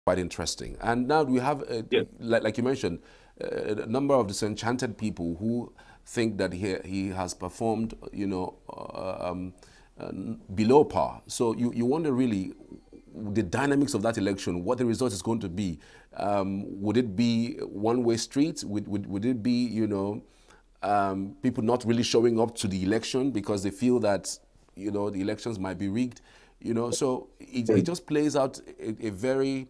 quite interesting. And now we have, Yeah. like you mentioned, a number of disenchanted people who think that he has performed, below par. So you wonder really the dynamics of that election, what the result is going to be. Would it be one-way street? Would it be, people not really showing up to the election because they feel that, the elections might be rigged? So it just plays out a very,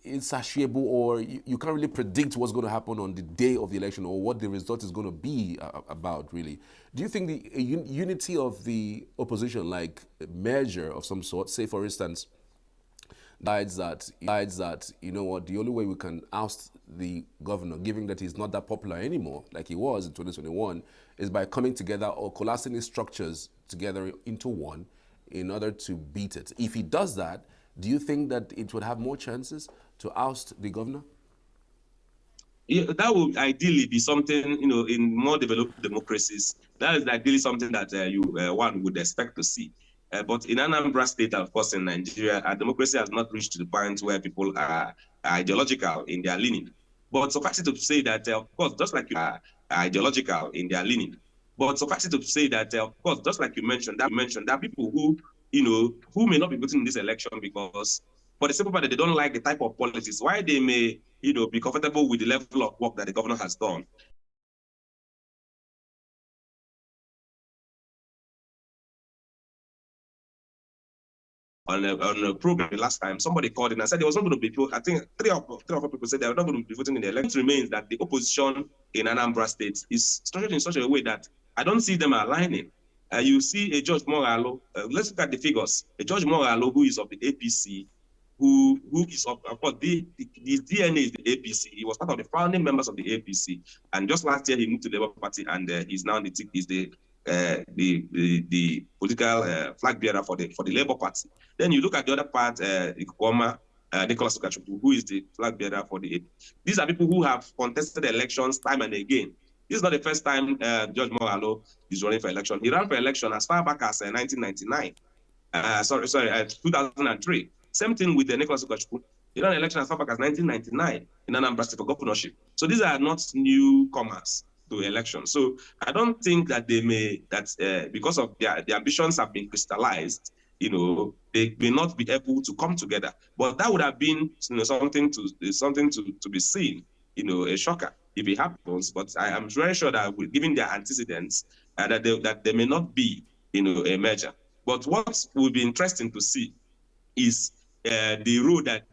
insatiable, or you can't really predict what's going to happen on the day of the election or what the result is going to be about, really. Do you think the unity of the opposition, like a measure of some sort, say for instance, decides that, the only way we can oust the governor, given that he's not that popular anymore, like he was in 2021, is by coming together or collapsing his structures together into one in order to beat it? If he does that, do you think that it would have more chances to oust the governor? Yeah, that would ideally be something, in more developed democracies, that is ideally something that one would expect to see. But in Anambra State, of course, in Nigeria, our democracy has not reached to the point where people are ideological in their leaning. But suffice it to say that, of course, just like you are ideological in their leaning. But suffice it to say that, of course, just like you mentioned, there are people who, who may not be voting in this election because, for the simple fact that they don't like the type of politics, why they may, be comfortable with the level of work that the governor has done. On a program last time, somebody called in and said there was not going to be people. I think three or four people said they are not going to be voting in the election. It remains that the opposition in Anambra State is structured in such a way that I don't see them aligning. You see a George Moralo, let's look at the figures. A George Moralo, who is of the APC, who is of course, his DNA is the APC. He was part of the founding members of the APC. And just last year, he moved to the Labour Party, and he's now the political flag bearer for the Labour Party. Then you look at the other part, Nicholas Ukachukwu, who is the flag bearer for the AP. These are people who have contested elections time and again. This is not the first time George Moralo is running for election. He ran for election as far back as 1999. 2003. Same thing with Nicholas Ukachukwu. He ran election as far back as 1999 in Anambra State for governorship. So these are not newcomers to election. So I don't think that they may, because of their ambitions have been crystallized, they may not be able to come together. But that would have been something to be seen, a shocker if it happens. But I am very sure that given their antecedents, that there may not be, a merger. But what would be interesting to see is the role that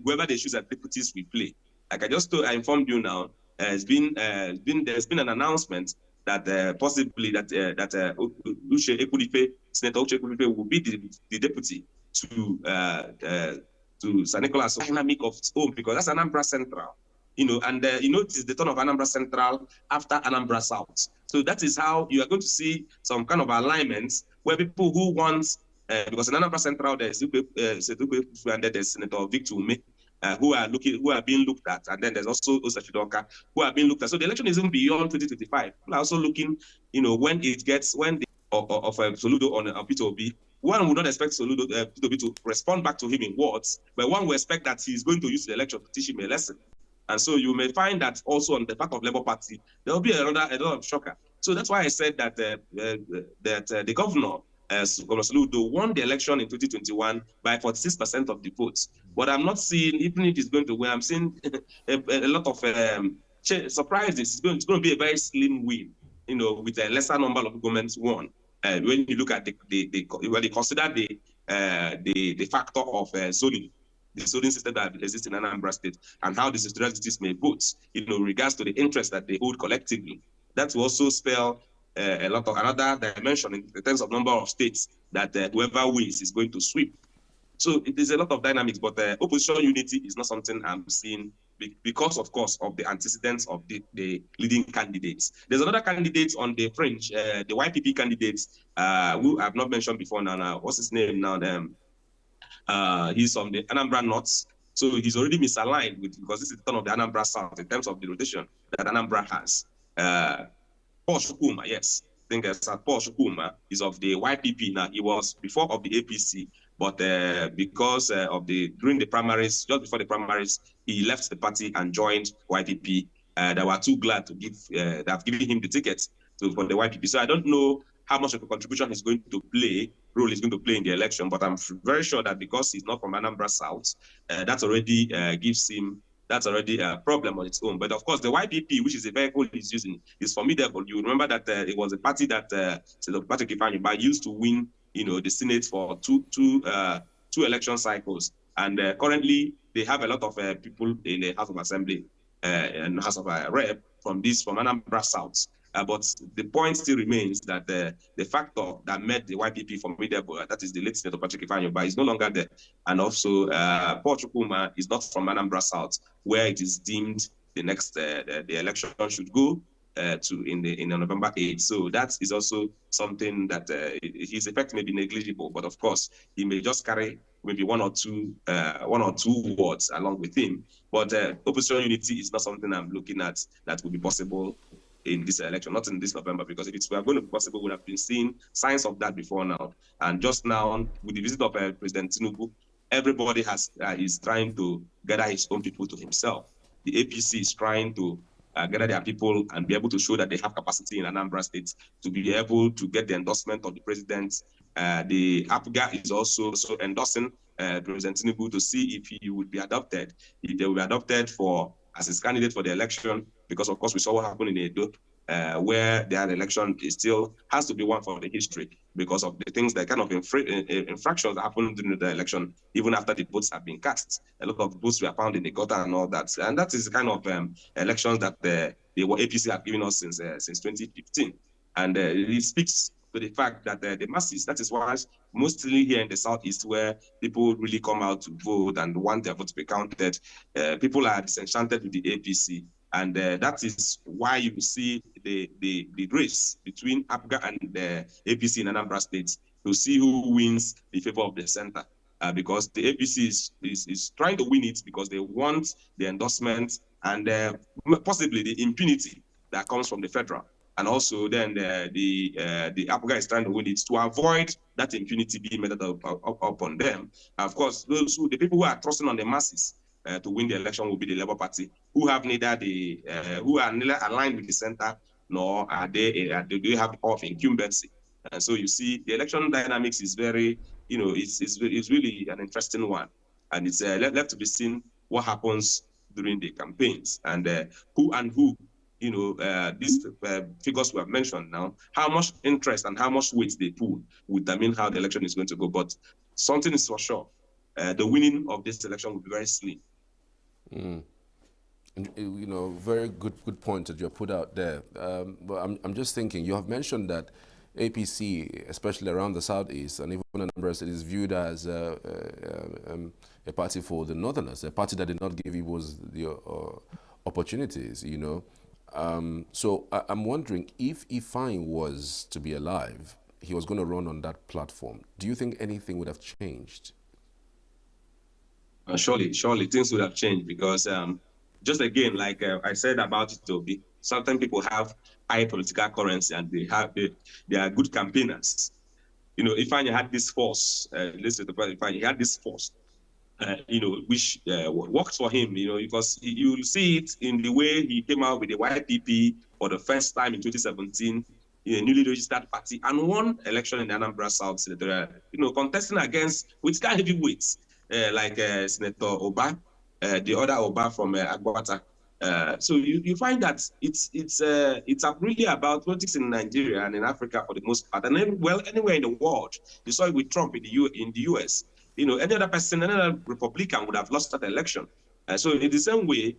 whoever they choose as deputies will play. Like I informed you now, there's been an announcement that possibly that Senator Uche Ekulife will be the deputy to San Nicolas dynamic of its own, because that's Anambra Central. And it is the turn of Anambra Central after Anambra South. So that is how you are going to see some kind of alignments where people who want, because in Anambra Central there's and then there's Senator Victor Ume, who are being looked at, and then there's also Osa Chidoka, who are being looked at. So the election isn't beyond 2025. People are also looking, when of Soludo on Peter Obi, one would not expect Soludo Peter Obi to respond back to him in words, but one would expect that he's going to use the election to teach him a lesson. And so you may find that also on the part of Labour Party, there will be a lot of shocker. So that's why I said that the governor, Governor Soludo, won the election in 2021 by 46% of the votes. But I'm not seeing, even if he's going to win, I'm seeing a lot of surprises. It's going to be a very slim win, with a lesser number of governments won. When you look at when they consider the factor of zoning, the zoning system that exists in Anambra State, and how the districts may vote, regards to the interest that they hold collectively. That will also spell a lot of another dimension in terms of number of states that whoever wins is going to sweep. So it is a lot of dynamics, but opposition unity is not something I'm seeing because, of course, of the antecedents of the leading candidates. There's another candidate on the fringe, the YPP candidates, who I've not mentioned before now. What's his name now? He's from the Anambra North. So he's already misaligned because this is the turn of the Anambra South in terms of the rotation that Anambra has. Paul Shukuma, yes. I think Paul Shukuma is of the YPP now. He was before of the APC, But because during the primaries, just before the primaries, he left the party and joined YPP. They were too glad to give, they have given him the ticket for the YPP. So I don't know how much of a contribution role he's going to play in the election, but I'm very sure that because he's not from Anambra South, that already gives him, that's already a problem on its own. But of course, the YPP, which is the vehicle he's using, is formidable. You remember that it was a party that Patrick Ifeanyi used to win, the Senate for two election cycles. And currently, they have a lot of people in the House of Assembly and House of Rep from Anambra South. But the point still remains that the factor that made the YPP formidable, that is the late Senator Patrick Ifeanyi, is no longer there. And also, Paul Chukwuma is not from Anambra South, where it is deemed the next the election should go in November 8th. So that is also something that his effect may be negligible, but of course, he may just carry maybe one or two words along with him. But opposition unity is not something I'm looking at that will be possible in this election, not in this November, because if it were going to be possible, we would have been seeing signs of that before now. And just now, with the visit of President Tinubu, everybody is trying to gather his own people to himself. The APC is trying to gather their people and be able to show that they have capacity in Anambra State to be able to get the endorsement of the president. The APGA is also endorsing President Tinubu to see if he would be adopted, if they will be adopted as his candidate for the election, because of course we saw what happened in Edo, where their election still has to be one for the history because of the things, that kind of infractions that happened during the election, even after the votes have been cast. A lot of votes were found in the gutter and all that. And that is the kind of elections that the APC have given us since 2015. And it speaks to the fact that the masses, that is why mostly here in the Southeast, where people really come out to vote and want their vote to be counted, people are disenchanted with the APC. And that is why you see the race between APGA and the APC in Anambra State to see who wins in favor of the center. Because the APC is trying to win it because they want the endorsement and possibly the impunity that comes from the federal. And also then the APGA is trying to win it to avoid that impunity being meted up on them. Of course, the people who are trusting on the masses to win the election will be the Labour Party, who have who are neither aligned with the center, nor do they have of incumbency. And so you see, the election dynamics is very, it's really an interesting one, and it's left to be seen what happens during the campaigns and who. These figures we have mentioned now, how much interest and how much weight they pull will determine how the election is going to go. But something is for sure, the winning of this election will be very slim. And, very good point that you have put out there. But I'm just thinking, you have mentioned that APC, especially around the Southeast and even Anambra State, is viewed as a party for the Northerners, a party that did not give Igbos the opportunities, So I'm wondering, if Ifeanyi was to be alive, he was going to run on that platform. Do you think anything would have changed? Surely things would have changed because just again, like I said about it, Toby, sometimes people have high political currency and they are good campaigners. Ifeanyi had this force, he had this force, which worked for him, because you'll see it in the way he came out with the YPP for the first time in 2017, a newly registered party, and won election in the Anambra South Senatorial, contesting with heavyweights like Senator Oba, the other Oba from Agbata. So you find that it's really about politics in Nigeria and in Africa for the most part, and anywhere in the world. You saw it with Trump in the US. Any other person, any other Republican would have lost that election. So in the same way,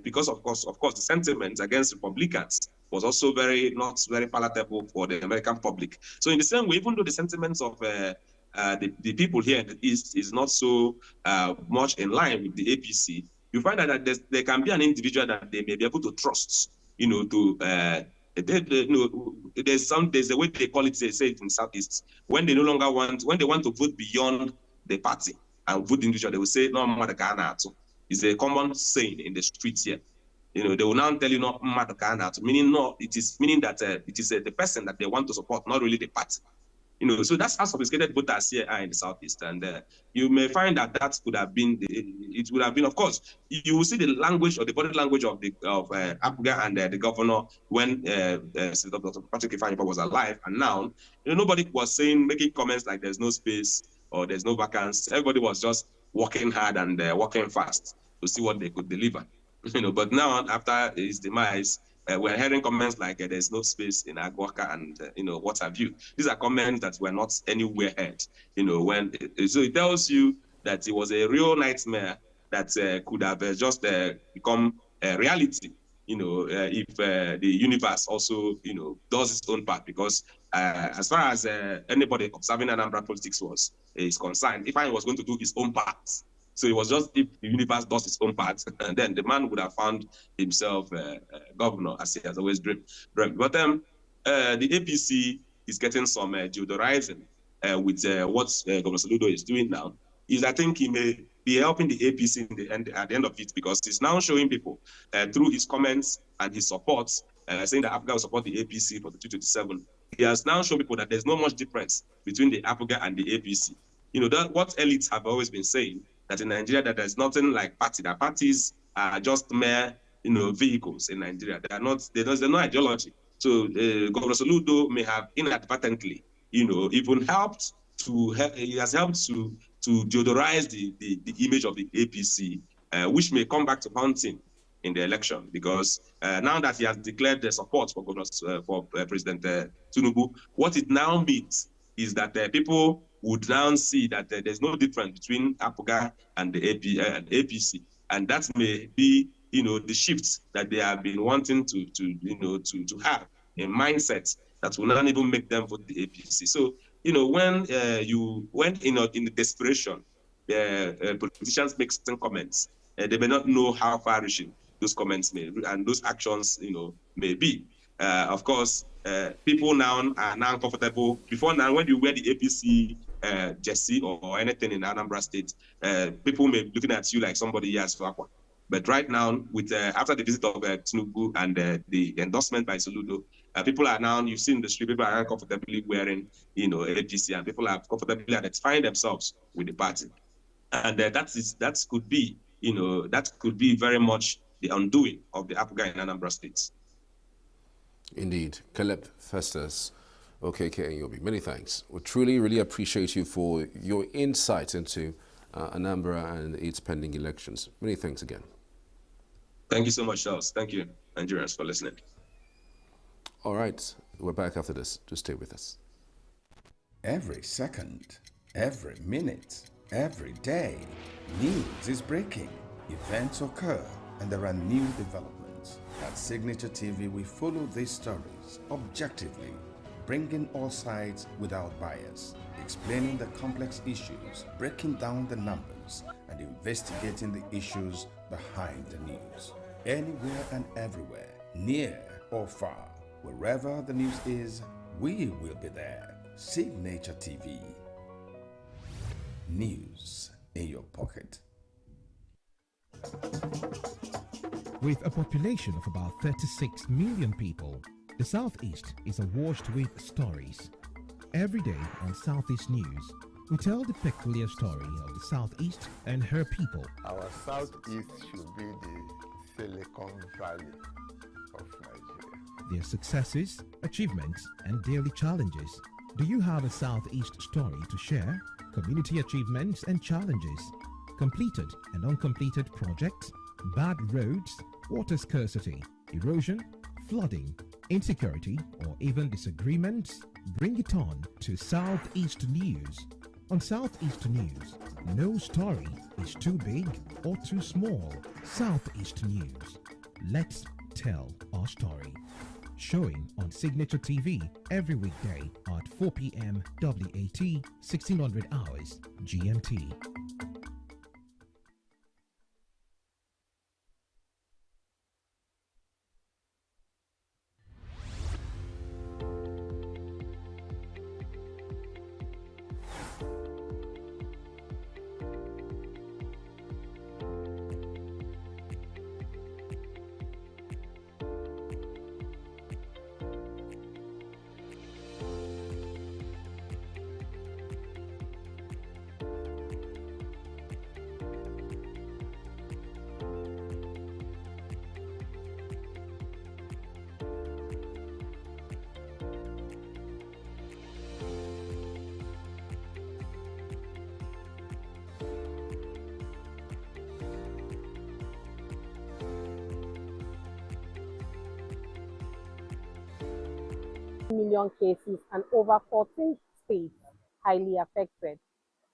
because of course, the sentiment against Republicans was also not very palatable for the American public. So in the same way, even though the sentiments of the people here in the East is not so much in line with the APC, you find that there can be an individual that they may be able to trust, there's a way they call it, they say it in Southeast, when they want to vote beyond the party and vote individual, they will say, no, it's a common saying in the streets here. They will now tell you, no, meaning that it is the person that they want to support, not really the party. So that's how sophisticated voters here are in the Southeast. And you may find that that could have been, it would have been, of course, you will see the language or the body language of Apuga and the governor when Dr. Patrick Ifeanyi was alive. And now, nobody was making comments like there's no space or there's no vacancy. Everybody was just working hard and working fast to see what they could deliver. But now, after his demise, we're hearing comments like there's no space in Agwaka and what have you. These are comments that were not anywhere heard. So it tells you that it was a real nightmare that could have just become a reality. If the universe also does its own part, because as far as anybody observing Anambra politics is concerned, if I was going to do his own part. So it was just if the universe does its own part, and then the man would have found himself governor, as he has always dreamed. But the APC is getting some deodorizing with what Governor Soludo is doing now. I think he may be helping the APC at the end of it, because he's now showing people through his comments and his support, saying that Africa will support the APC for the 2027. He has now shown people that there's not much difference between the Africa and the APC. That what elites have always been saying, that in Nigeria that there's nothing like party. That parties are just mere vehicles in Nigeria. There's no ideology. So Governor Soludo may have inadvertently even helped he has helped to deodorize the image of the APC, which may come back to haunt him in the election, because now that he has declared the support for President Tinubu, what it now means is that people would now see that there's no difference between APOGA and the APC, and that may be the shifts that they have been wanting to have a mindset that will not even make them vote the APC. So when in the desperation, politicians make certain comments, they may not know how far-reaching those comments and those actions may be. Of course, people now are now comfortable. Before now, when you wear the APC jersey or anything in Anambra State, people may be looking at you like somebody has Flakwa. But right now, with after the visit of Tinubu and the endorsement by Soludo, people are now, you've seen the street, people are comfortably wearing, APC, and people are comfortably identifying themselves with the party. And that could be very much the undoing of the Apuga in Anambra State. Indeed. Caleb Festus, OKK and Yobi, many thanks. We truly, really appreciate you for your insight into Anambra and its pending elections. Many thanks again. Thank you so much, Charles. Thank you, Nigerians, for listening. All right. We're back after this. Just stay with us. Every second, every minute, every day, news is breaking. Events occur, and there are new developments. At Signature TV, we follow these stories objectively, bringing all sides without bias, explaining the complex issues, breaking down the numbers, and investigating the issues behind the news. Anywhere and everywhere, near or far, wherever the news is, we will be there. Signature TV. News in your pocket. With a population of about 36 million people, the Southeast is awash with stories. Every day on Southeast News, we tell the peculiar story of the Southeast and her people. Our Southeast should be the Silicon Valley of Nigeria. Their successes, achievements, and daily challenges. Do you have a Southeast story to share? Community achievements and challenges, completed and uncompleted projects, bad roads, water scarcity, erosion, flooding, insecurity, or even disagreements? Bring it on to Southeast News. On Southeast News, no story is too big or too small. Southeast News. Let's tell our story. Showing on Signature TV every weekday at 4 p.m. WAT, 1600 hours GMT. million cases and over 14 states highly affected.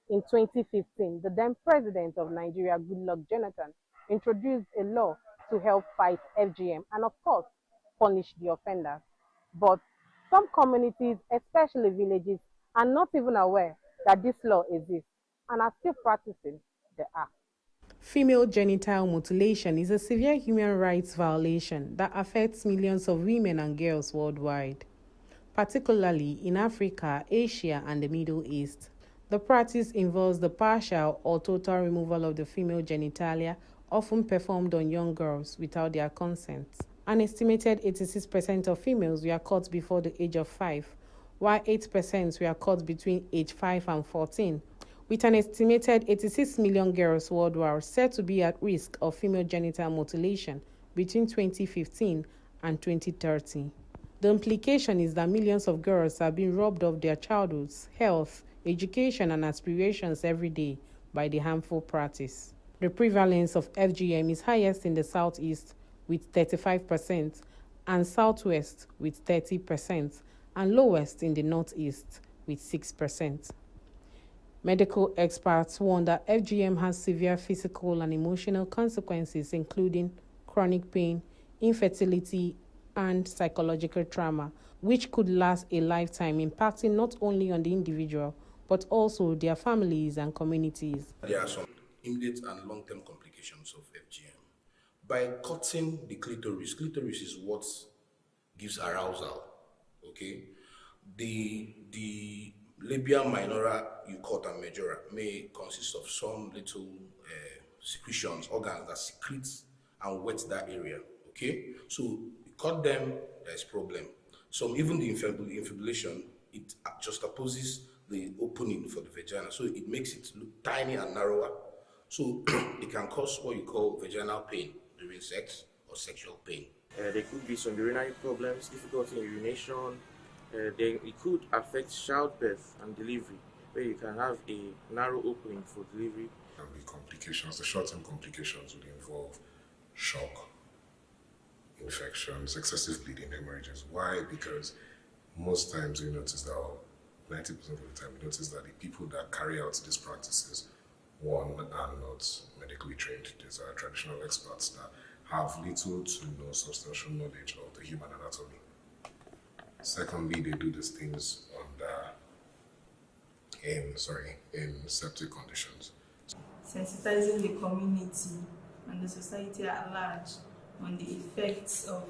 In 2015, the then president of Nigeria, Goodluck Jonathan, introduced a law to help fight FGM and, of course, punish the offenders. But some communities, especially villages, are not even aware that this law exists and are still practicing the act. Female genital mutilation is a severe human rights violation that affects millions of women and girls worldwide, particularly in Africa, Asia, and the Middle East. The practice involves the partial or total removal of the female genitalia, often performed on young girls without their consent. An estimated 86% of females were caught before the age of 5, while 8% were caught between age 5 and 14, with an estimated 86 million girls worldwide said to be at risk of female genital mutilation between 2015 and 2030. The implication is that millions of girls are being robbed of their childhoods, health, education, and aspirations every day by the harmful practice. The prevalence of FGM is highest in the Southeast with 35% and Southwest with 30% and lowest in the Northeast with 6%. Medical experts warn that FGM has severe physical and emotional consequences, including chronic pain, infertility, and psychological trauma, which could last a lifetime, impacting not only on the individual, but also their families and communities. There are some immediate and long-term complications of FGM. By cutting the clitoris is what gives arousal, okay? The labia minora, you cut, and majora may consist of some little secretions, organs that secrete and wet that area, okay? So you cut them, there's problem. Even the infibulation, it just opposes the opening for the vagina, so it makes it look tiny and narrower. So it can cause what you call vaginal pain during sex or sexual pain. There could be some urinary problems, difficulty in urination. Then it could affect childbirth and delivery, where you can have a narrow opening for delivery. There will be complications. The short-term complications would involve shock, infections, excessive bleeding, hemorrhages. Why? Because most times we notice that, 90% of the time we notice that the people that carry out these practices, one, are not medically trained. These are traditional experts that have little to no substantial knowledge of the human anatomy. Secondly, they do these things in septic conditions. Sensitizing the community and the society at large on the effects of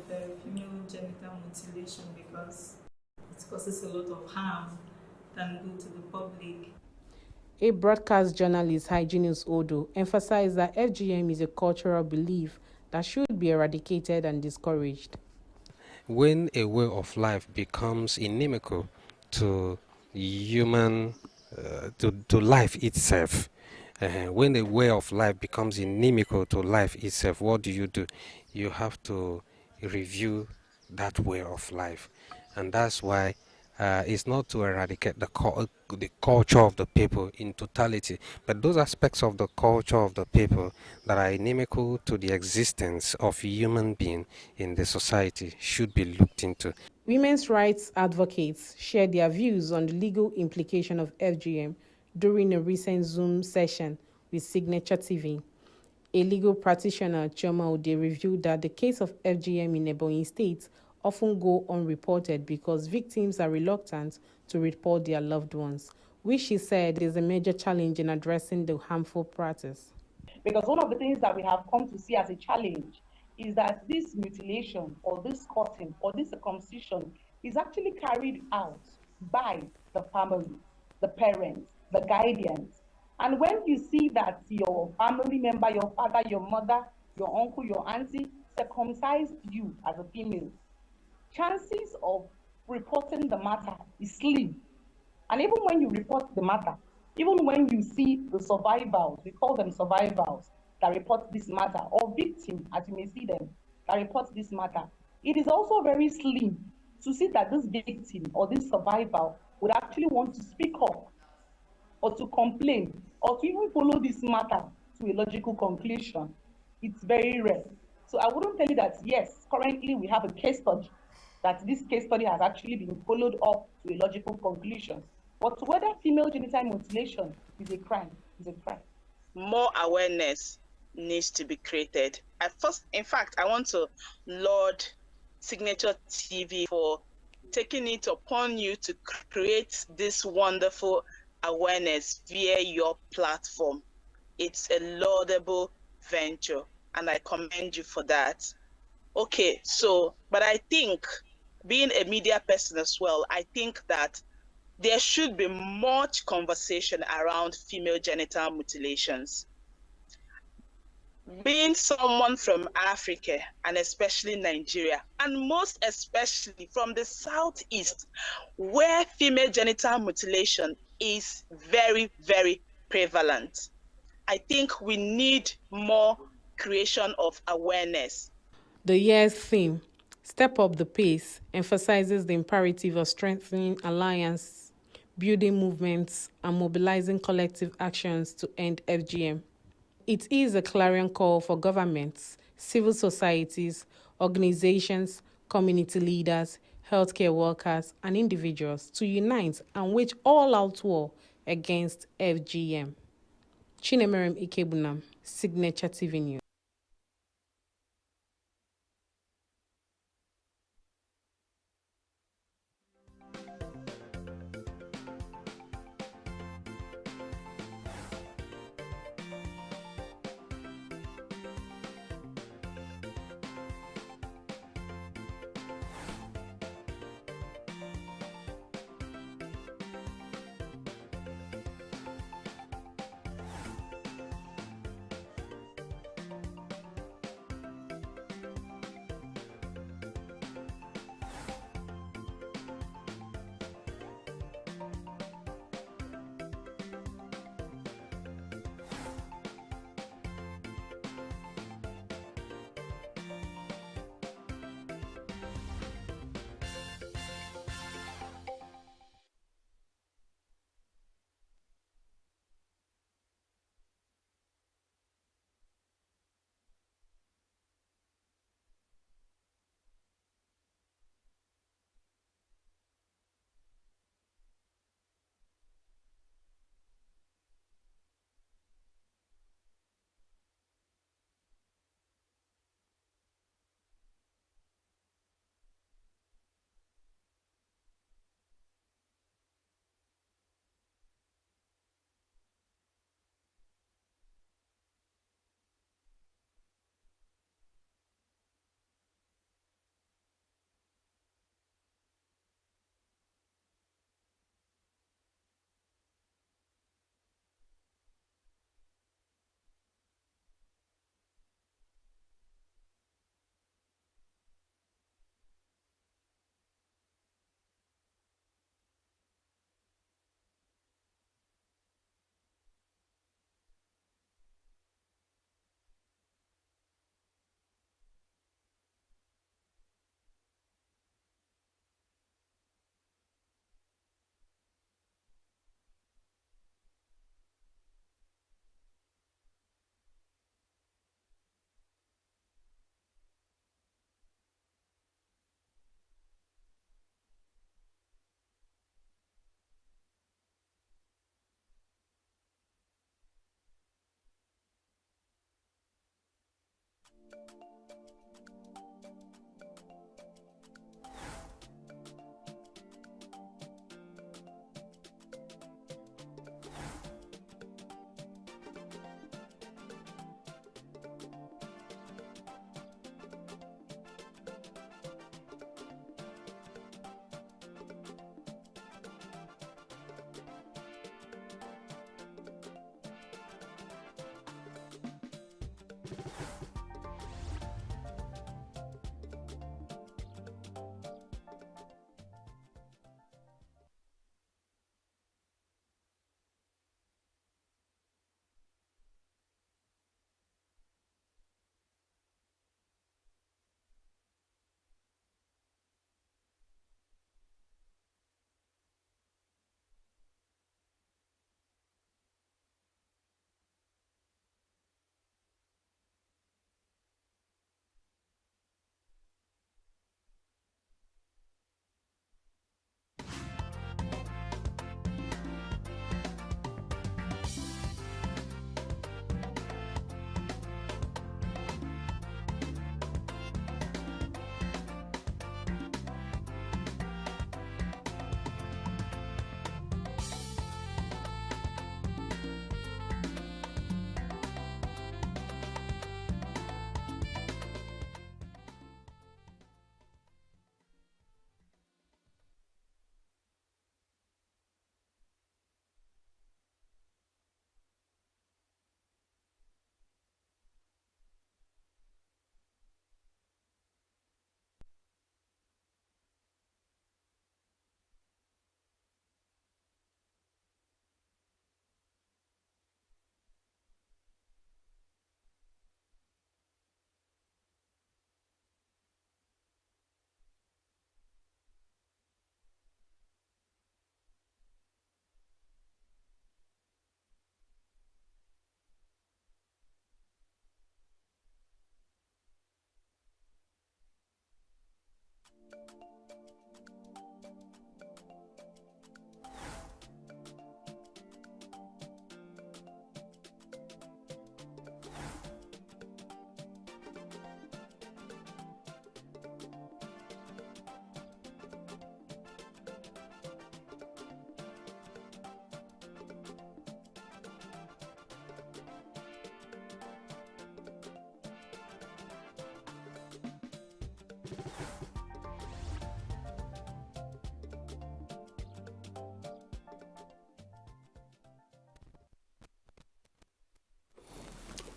female genital mutilation, because it causes a lot of harm than good to the public. A broadcast journalist, Hyginus Odo, emphasized that FGM is a cultural belief that should be eradicated and discouraged. When a way of life becomes inimical to human, to life itself, when a way of life becomes inimical to life itself, what do? You have to review that way of life. And that's why it's not to eradicate the culture of the people in totality, but those aspects of the culture of the people that are inimical to the existence of human being in the society should be looked into. Women's rights advocates shared their views on the legal implication of FGM during a recent Zoom session with Signature TV. A legal practitioner, Chioma Ode, revealed that the case of FGM in Ebonyi State often go unreported because victims are reluctant to report their loved ones, which she said is a major challenge in addressing the harmful practice. Because one of the things that we have come to see as a challenge is that this mutilation or this cutting or this circumcision is actually carried out by the family, the parents, the guardians. And when you see that your family member, your father, your mother, your uncle, your auntie circumcised you as a female, chances of reporting the matter is slim. And even when you report the matter, even when you see the survivors, we call them survivors, that report this matter, or victims, as you may see them, that report this matter, it is also very slim to see that this victim or this survivor would actually want to speak up or to complain or to even follow this matter to a logical conclusion. It's very rare. So I wouldn't tell you that, yes, currently we have a case study that this case study has actually been followed up to a logical conclusion. But whether female genital mutilation is a crime, is a crime. More awareness needs to be created. In fact, I want to laud Signature TV for taking it upon you to create this wonderful awareness via your platform. It's a laudable venture, and I commend you for that. Okay, so, but I think, being a media person as well, I think that there should be much conversation around female genital mutilations. Being someone from Africa, and especially Nigeria, and most especially from the Southeast, where female genital mutilation is very, very prevalent, I think we need more creation of awareness. The year's theme, Step Up the Pace, emphasizes the imperative of strengthening alliance, building movements, and mobilizing collective actions to end FGM. It is a clarion call for governments, civil societies, organizations, community leaders, healthcare workers, and individuals to unite and wage all-out war against FGM. Chinemerem Ikebunam, Signature TV News.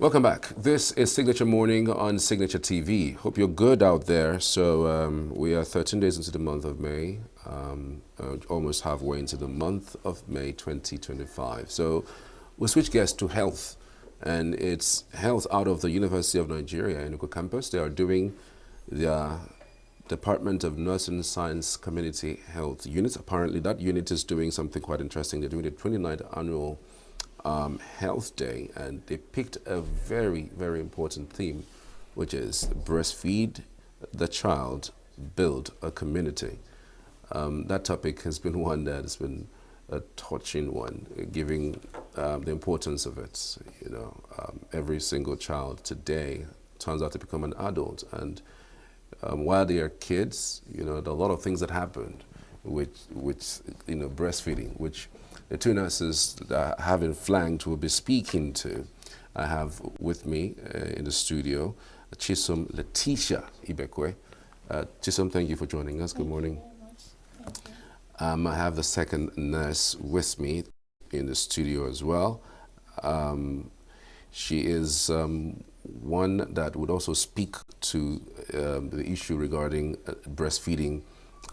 Welcome back. This is Signature Morning on Signature TV. Hope you're good out there. So we are 13 days into the month of May, almost halfway into the month of May 2025. So we'll switch gears to health, and it's health out of the University of Nigeria, ENUGU campus. They are doing their Department of Nursing Science Community Health unit. Apparently that unit is doing something quite interesting. They're doing the 29th annual Health Day, and they picked a very, very important theme, which is breastfeed the child, build a community. That topic has been one that has been a touching one, giving the importance of it. You know, every single child today turns out to become an adult, and while they are kids, you know, there are a lot of things that happened with you know, breastfeeding, which the two nurses that I have in flanked will be speaking to. I have with me in the studio Chisom Letitia Ibekwe. Chisom, thank you for joining us. Good morning. I have the second nurse with me in the studio as well. She is one that would also speak to the issue regarding breastfeeding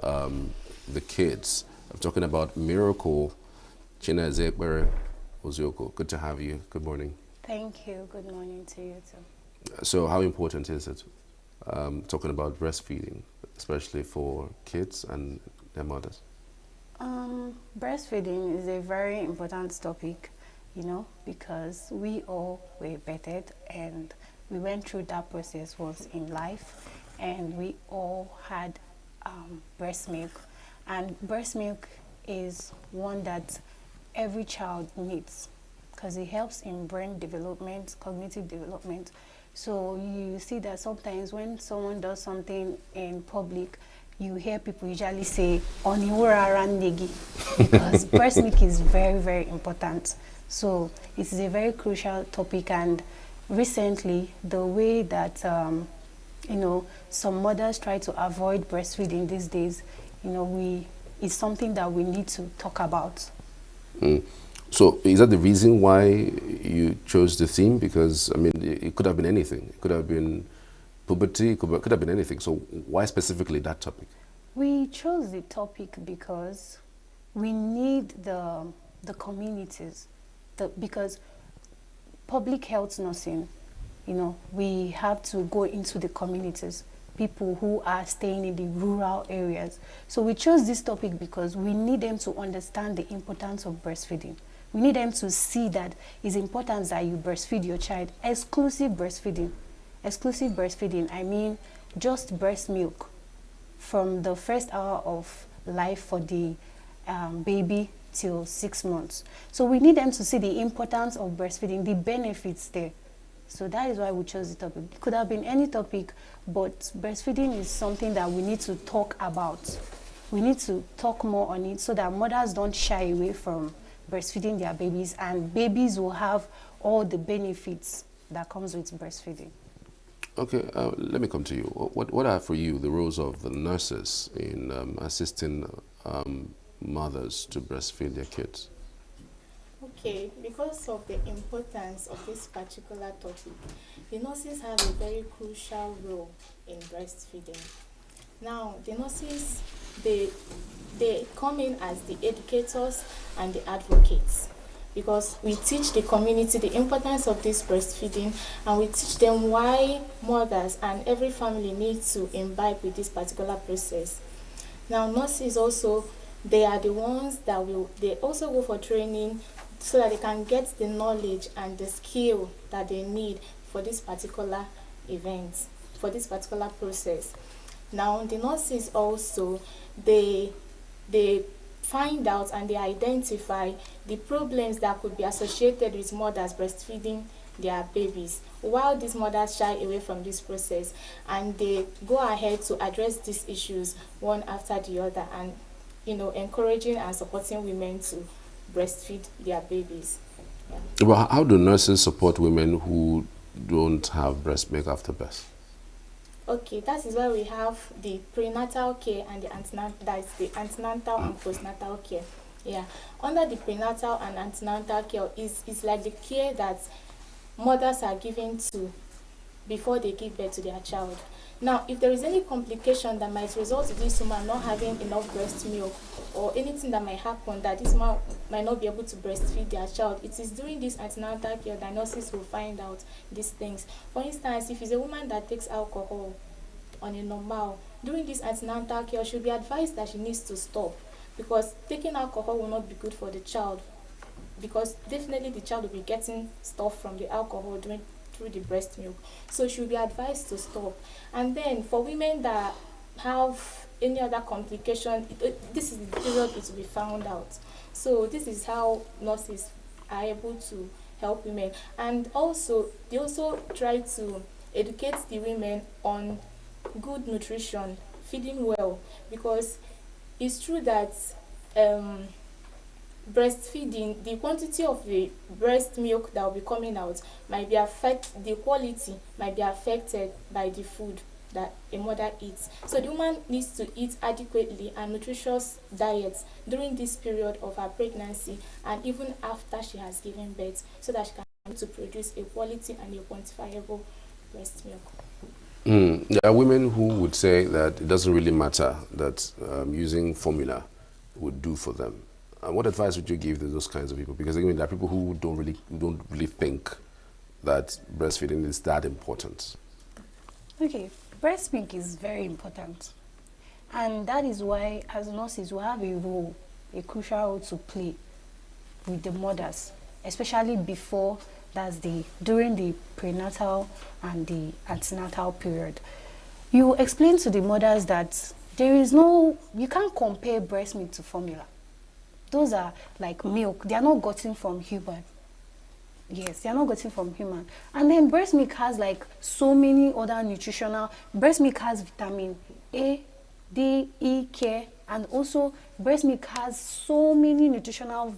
the kids. I'm talking about Miracle Chineze Ozioko. Good to have you. Good morning. Thank you. Good morning to you too. So how important is it talking about breastfeeding, especially for kids and their mothers? Breastfeeding is a very important topic, you know, because we all were birthed and we went through that process once in life, and we all had breast milk. And breast milk is one that every child needs because it helps in brain development, cognitive development. So you see that sometimes when someone does something in public, you hear people usually say, "Oniwura randegi," because breast milk is very, very important. So it's a very crucial topic, and recently the way that you know, some mothers try to avoid breastfeeding these days, you know, it's something that we need to talk about. So is that the reason why you chose the theme? Because, I mean, it could have been anything. It could have been puberty, it could have been anything. So why specifically that topic? We chose the topic because we need the communities, because public health nursing, you know, we have to go into the communities, people who are staying in the rural areas. So we chose this topic because we need them to understand the importance of breastfeeding. We need them to see that it's important that you breastfeed your child. Exclusive breastfeeding. Exclusive breastfeeding, I mean just breast milk from the first hour of life for the baby till 6 months. So we need them to see the importance of breastfeeding, the benefits there. So that is why we chose the topic. It could have been any topic, but breastfeeding is something that we need to talk about. We need to talk more on it so that mothers don't shy away from breastfeeding their babies, and babies will have all the benefits that comes with breastfeeding. Okay, let me come to you. What are for you the roles of the nurses in assisting mothers to breastfeed their kids? Okay, because of the importance of this particular topic, the nurses have a very crucial role in breastfeeding. Now, the nurses, they come in as the educators and the advocates, because we teach the community the importance of this breastfeeding, and we teach them why mothers and every family needs to imbibe with this particular process. Now, nurses also, they are the ones that they also go for training so that they can get the knowledge and the skill that they need for this particular event, for this particular process. Now, the nurses also, they find out and they identify the problems that could be associated with mothers breastfeeding their babies, while these mothers shy away from this process, and they go ahead to address these issues one after the other, and, you know, encouraging and supporting women to breastfeed their babies. Yeah. Well, how do nurses support women who don't have breast milk after birth? Okay, that is why we have the prenatal care and the antenatal, that is the antenatal and postnatal care. Yeah, under the prenatal and antenatal care is like the care that mothers are given to before they give birth to their child. Now, if there is any complication that might result in this woman not having enough breast milk, or anything that might happen that this woman might not be able to breastfeed their child, it is during this antenatal care that nurses will find out these things. For instance, if it's a woman that takes alcohol on a normal, during this antenatal care, she'll be advised that she needs to stop, because taking alcohol will not be good for the child, because definitely the child will be getting stuff from the alcohol through the breast milk. So she'll be advised to stop. And then for women that have any other complication, this is the period it will be found out. So this is how nurses are able to help women. And also, they also try to educate the women on good nutrition, feeding well, because it's true that breastfeeding, the quantity of the breast milk that will be coming out might be the quality might be affected by the food that a mother eats. So the woman needs to eat adequately and nutritious diets during this period of her pregnancy and even after she has given birth, so that she can be able to produce a quality and a quantifiable breast milk. There are women who would say that it doesn't really matter that using formula would do for them. What advice would you give to those kinds of people? Because again, there are people who don't really think that breastfeeding is that important. Okay, breast milk is very important, and that is why, as nurses, we have a crucial role to play with the mothers, especially during the prenatal and the antenatal period. You explain to the mothers that you can't compare breast milk to formula. Those are like milk. They are not gotten from human. Yes, they are not gotten from human. And then breast milk has like so many other nutritional. Breast milk has vitamin A, D, E, K, and also breast milk has so many nutritional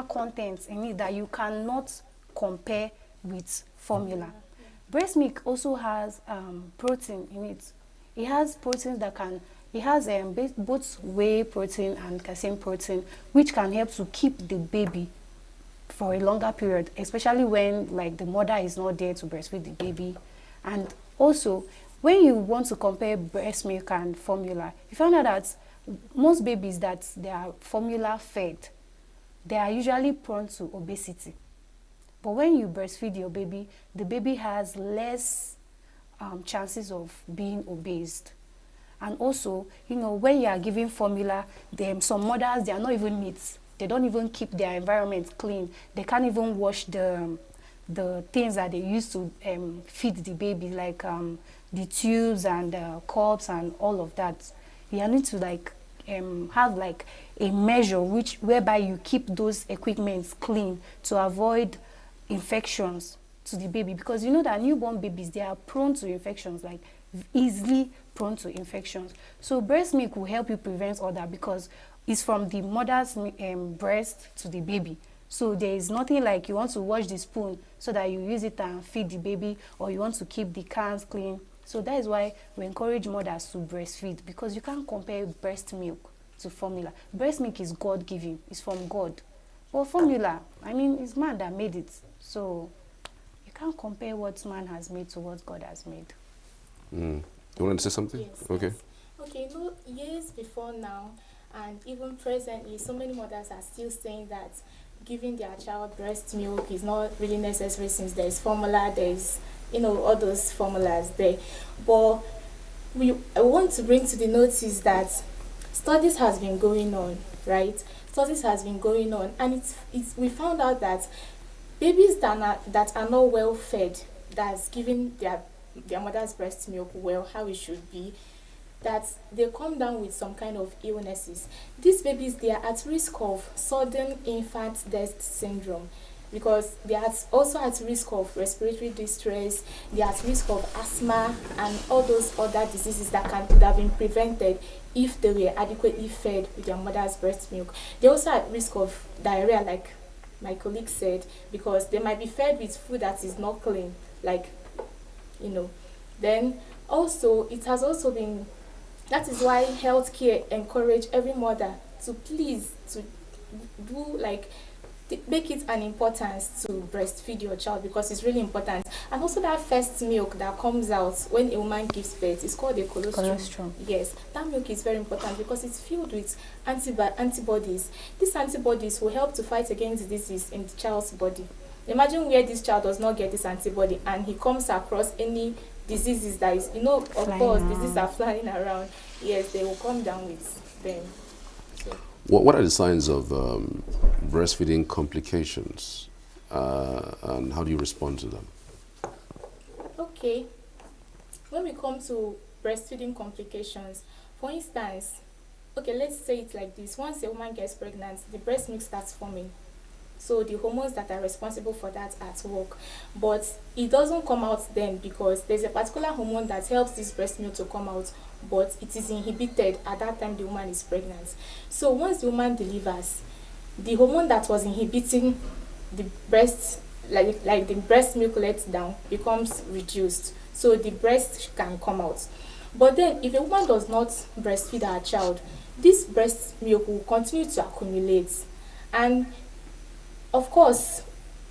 contents in it that you cannot compare with formula. Breast milk also has protein in it. It has proteins it has both whey protein and casein protein, which can help to keep the baby for a longer period, especially when like the mother is not there to breastfeed the baby. And also, when you want to compare breast milk and formula, you find out that most babies that they are formula fed, they are usually prone to obesity. But when you breastfeed your baby, the baby has less chances of being obese. And also, when you are giving formula, some mothers, they are not even neat. They don't even keep their environment clean. They can't even wash the things that they use to feed the baby, like the tubes and cups and all of that. You need to have like a measure whereby you keep those equipments clean to avoid infections to the baby, because you know that newborn babies, they are prone to infections, like easily prone to infections. So breast milk will help you prevent all that, because it's from the mother's breast to the baby. So there is nothing like you want to wash the spoon so that you use it and feed the baby, or you want to keep the cans clean. So that is why we encourage mothers to breastfeed, because you can't compare breast milk to formula. Breast milk is God-given, it's from God. But formula, it's man that made it. So you can't compare what man has made to what God has made. You want to say something? Yes. Okay. Okay, years before now, and even presently, so many mothers are still saying that giving their child breast milk is not really necessary, since there is formula, there is, all those formulas there. But I want to bring to the notice that studies has been going on, right? Studies has been going on, and we found out that babies that are not well fed, that's giving their mother's breast milk well, how it should be, that they come down with some kind of illnesses. These babies, they are at risk of sudden infant death syndrome, because they are also at risk of respiratory distress, they are at risk of asthma and all those other diseases that could have been prevented if they were adequately fed with their mother's breast milk. They're also at risk of diarrhea, like my colleague said, because they might be fed with food that is not clean, Then also, it has also been, that is why healthcare encourage every mother to please to do make it an importance to breastfeed your child, because it's really important. And also that first milk that comes out when a woman gives birth is called a colostrum. Yes, that milk is very important because it's filled with antibodies. These antibodies will help to fight against disease in the child's body. Imagine where this child does not get this antibody and he comes across any diseases that is, of course, diseases are flying around. Yes, they will come down with them. So. What are the signs of breastfeeding complications, and how do you respond to them? Okay, when we come to breastfeeding complications, for instance, okay, let's say it like this. Once a woman gets pregnant, the breast milk starts forming. So the hormones that are responsible for that are at work. But it doesn't come out then because there's a particular hormone that helps this breast milk to come out, but it is inhibited at that time the woman is pregnant. So once the woman delivers, the hormone that was inhibiting the breast, like the breast milk lets down, becomes reduced. So the breast can come out. But then if a woman does not breastfeed her child, this breast milk will continue to accumulate. And of course,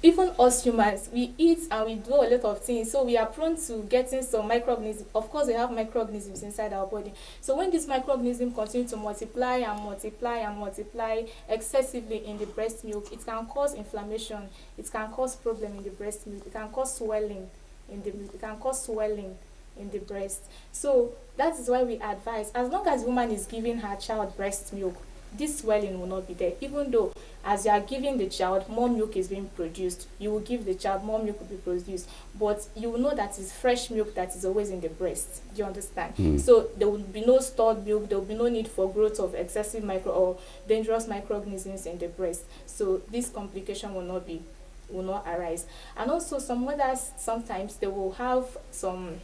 even us humans, we eat and we do a lot of things, so we are prone to getting some microorganisms. Of course, we have microorganisms inside our body. So when these microorganisms continue to multiply and multiply and multiply excessively in the breast milk, it can cause inflammation, it can cause problem in the breast milk, it can cause swelling in the milk, it can cause swelling in the breast. So that is why we advise, as long as woman is giving her child breast milk, this swelling will not be there. Even though as you are giving the child, more milk is being produced, you will give the child, more milk will be produced, but you will know that it's fresh milk that is always in the breast. Do you understand? So there will be no stored milk, there will be no need for growth of excessive micro or dangerous microorganisms in the breast. So this complication will not arise. And also some mothers, sometimes they will have some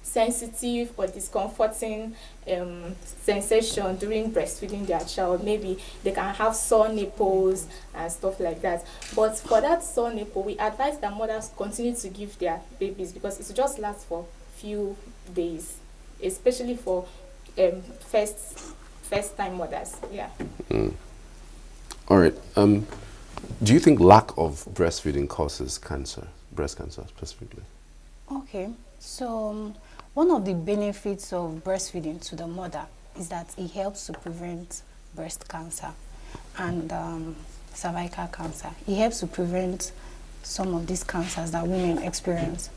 sensitive or discomforting sensation during breastfeeding their child. Maybe they can have sore nipples and stuff like that. But for that sore nipple, we advise that mothers continue to give their babies, because it just lasts for few days, especially for first time mothers. Yeah. All right. Do you think lack of breastfeeding causes cancer, breast cancer specifically? Okay, so one of the benefits of breastfeeding to the mother is that it helps to prevent breast cancer and cervical cancer. It helps to prevent some of these cancers that women experience.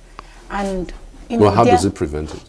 And how does it prevent it?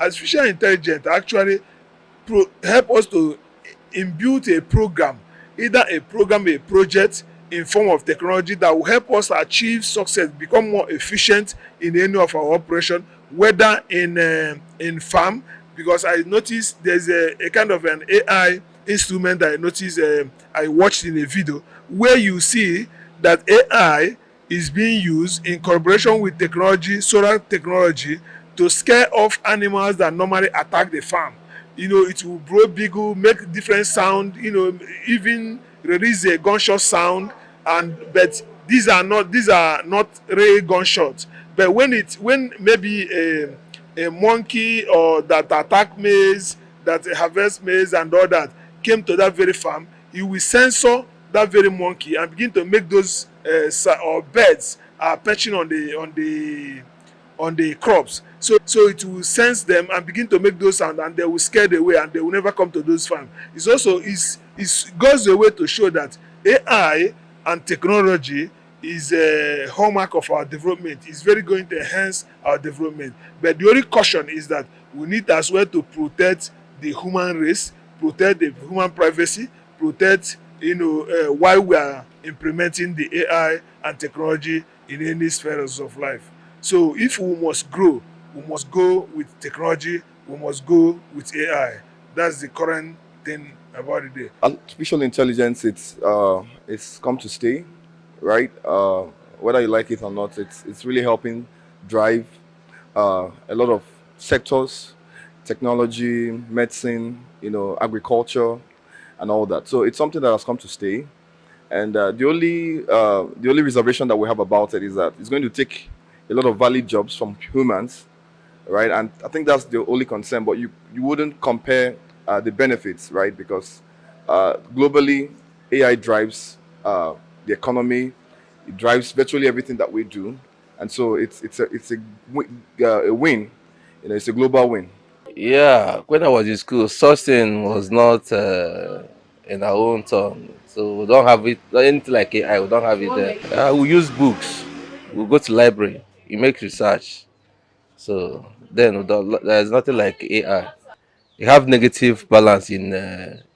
artificial intelligence actually help us to imbue a program, either a program, a project in form of technology that will help us achieve success, become more efficient in any of our operation, whether in farm, because I noticed there's a kind of an AI instrument that I noticed, I watched in a video where you see that AI is being used in collaboration with technology, solar technology, to scare off animals that normally attack the farm. It will blow bugle, make different sound, even release a gunshot sound. But these are not real gunshots. But when maybe a monkey or that attack maize, that harvest maize and all that came to that very farm, you will censor that very monkey and begin to make those or birds are perching on the crops. So it will sense them and begin to make those sound, and they will scare away and they will never come to those farms. It goes a way to show that AI and technology is a hallmark of our development. It's very going to enhance our development. But the only caution is that we need as well to protect the human race, protect the human privacy, protect while we are implementing the AI and technology in any spheres of life. So if we must grow, we must go with technology, we must go with AI. That's the current thing about it there. Artificial intelligence, it's come to stay, right? Whether you like it or not, it's really helping drive a lot of sectors, technology, medicine, agriculture, and all that. So it's something that has come to stay. And the only reservation that we have about it is that it's going to take a lot of valid jobs from humans, right? And I think that's the only concern. But you wouldn't compare the benefits, right? Because globally, AI drives the economy. It drives virtually everything that we do, and so it's a win. It's a global win. Yeah, when I was in school, sourcing was not in our own tongue. So we don't have it, anything like AI, we don't have it there. We use books, we go to library, you make research. So then there's nothing like AI. You have negative balance